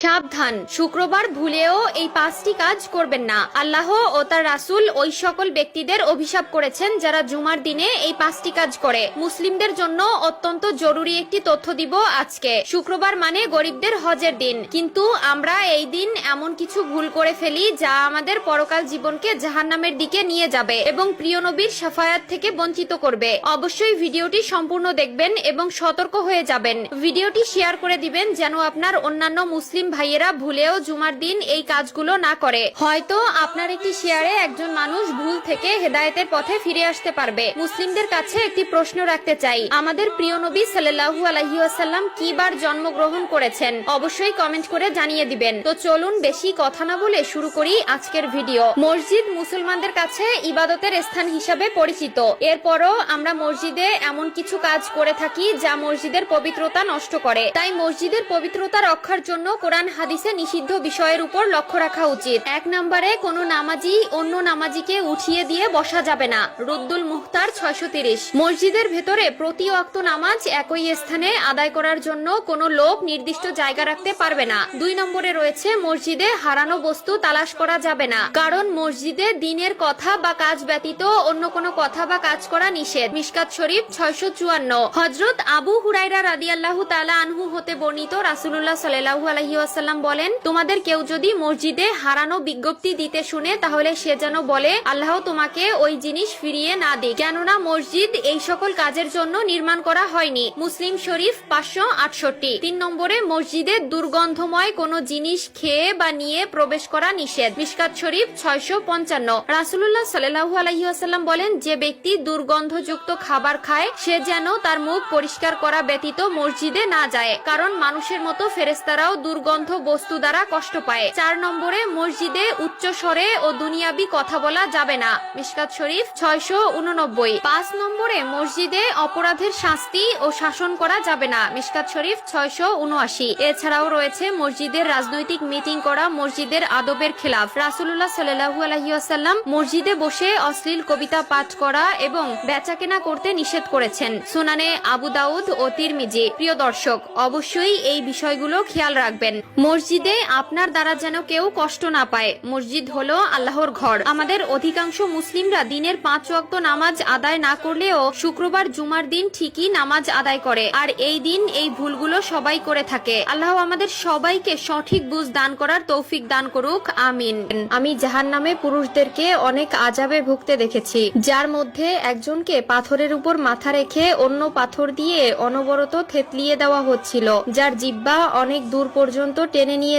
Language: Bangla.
সাবধান, শুক্রবার ভুলেও এই 5টি কাজ করবেন না। আল্লাহ ও তার রাসূল ওই সকল ব্যক্তিদের অভিশাপ করেছেন যারা জুমার দিনে এই 5টি কাজ করে। মুসলিমদের জন্য অত্যন্ত জরুরি একটি তথ্য দিব আজকে। শুক্রবার মানে গরিবদের হজের দিন, কিন্তু আমরা এই দিন এমন কিছু ভুল করে ফেলি যা আমাদের পরকাল জীবনকে জাহান্নামের দিকে নিয়ে যাবে এবং প্রিয় নবীর শাফায়াত থেকে বঞ্চিত করবে। অবশ্যই ভিডিওটি সম্পূর্ণ দেখবেন এবং সতর্ক হয়ে যাবেন। ভিডিওটি শেয়ার করে দিবেন যেন আপনার অন্যান্য মুসলিম ভাইয়েরা ভুলেও জুমার দিন এই কাজগুলো না করে। হয়তো আপনার একটি শেয়ারে একজন মানুষ ভুল থেকে হেদায়েতের পথে ফিরে আসতে পারবে। মুসলিমদের কাছে একটি প্রশ্ন রাখতে চাই, আমাদের প্রিয় নবী সাল্লাল্লাহু আলাইহি ওয়াসাল্লাম কি বার জন্মগ্রহণ করেছেন? অবশ্যই কমেন্ট করে জানিয়ে দিবেন। তো চলুন বেশি কথা না বলে শুরু করি আজকের ভিডিও। মসজিদ মুসলমানদের কাছে ইবাদতের স্থান হিসাবে পরিচিত। এরপরও আমরা মসজিদে এমন কিছু কাজ করে থাকি যা মসজিদের পবিত্রতা নষ্ট করে। তাই মসজিদের পবিত্রতা রক্ষার জন্য কোরআন হাদিসে নিষিদ্ধ বিষয়ের উপর লক্ষ্য রাখা উচিত। 1 নম্বরে কোনো নামাজি অন্য নামাজিকে উঠিয়ে দিয়ে বসা যাবে না। রুদ্দুল মুখতার 630। মসজিদের ভেতরে প্রতি ওয়াক্ত নামাজ একই স্থানে আদায় করার জন্য কোনো লোক নির্দিষ্ট জায়গা রাখতে পারবে না। 2 নম্বরে রয়েছে মসজিদে হারানো বস্তু তালাশ করা যাবে না, কারণ মসজিদে দ্বীনের কথা বা কাজ ব্যতীত অন্য কোনো কথা বা কাজ করা নিষেধ। মিশকাত শরীফ 654। হযরত আবু হুরায়রা রাদিয়াল্লাহু তাআলা আনহু হতে বর্ণিত, রাসূলুল্লাহ সাল্লাল্লাহু আলাইহি ওয়াসাল্লাম বলেন, তোমাদের কেউ যদি মসজিদে হারানো বিজ্ঞপ্তি দিতে শুনে তাহলে সে যেন বলে, আল্লাহ তোমাকে ওই জিনিস ফিরিয়ে না দিক, কেননা মসজিদ এই সকল কাজের জন্য নির্মাণ করা হয়নি। মুসলিম শরীফ 568। 3 নম্বরে মসজিদে দুর্গন্ধময় কোনো জিনিস খেয়ে বা নিয়ে প্রবেশ করা নিষেধ। মিশকাত শরীফ 655। রাসূলুল্লাহ সাল্লাল্লাহু আলাইহি ওয়াসাল্লাম বলেন, যে ব্যক্তি দুর্গন্ধযুক্ত খাবার খায় সে যেন তার মুখ পরিষ্কার করা ব্যতীত মসজিদে না যায়, কারণ মানুষের মতো ফেরেশতারাও দুর্গন্ধ বস্তু দ্বারা কষ্ট পায়। 4 নম্বরে মসজিদে উচ্চ স্বরে ও দুনিয়াবি কথা বলা যাবে না। মিশকাত শরীফ 689। 5 নম্বরে মসজিদে অপরাধের শাস্তি ও শাসন করা যাবে না। মিশকাত শরীফ 679। এছাড়াও রয়েছে মসজিদের রাজনৈতিক মিটিং করা মসজিদের আদবের খেলাফ। রাসূলুল্লাহ সাল্লাল্লাহু আলাইহি ওয়াসাল্লাম মসজিদে বসে অশ্লীল কবিতা পাঠ করা এবং বেচাকেনা করতে নিষেধ করেছেন। সুনানে আবু দাউদ ও তিরমিজি। প্রিয় দর্শক, অবশ্যই এই বিষয়গুলো খেয়াল রাখবেন। মসজিদে আপনার দ্বারা যেন কেউ কষ্ট না পায়। মসজিদ হলো আল্লাহর ঘর। আমাদের অধিকাংশ মুসলিমরা দিনের 5 ওয়াক্ত নামাজ আদায় না করলেও শুক্রবার জুমার দিন ঠিকই নামাজ আদায় করে, আর এই দিন এই ভুলগুলো সবাই করে থাকে। আল্লাহ আমাদের সবাইকে সঠিক বুঝ দান করার তৌফিক দান করুক, আমিন। আমি জাহান্নামে পুরুষদেরকে অনেক আযাবে ভুগতে দেখেছি, যার মধ্যে একজনকে পাথরের উপর মাথা রেখে অন্য পাথর দিয়ে অনবরত থেতলিয়ে দেওয়া হচ্ছিল, যার জিহ্বা অনেক দূর পর্যন্ত টেনে নিয়ে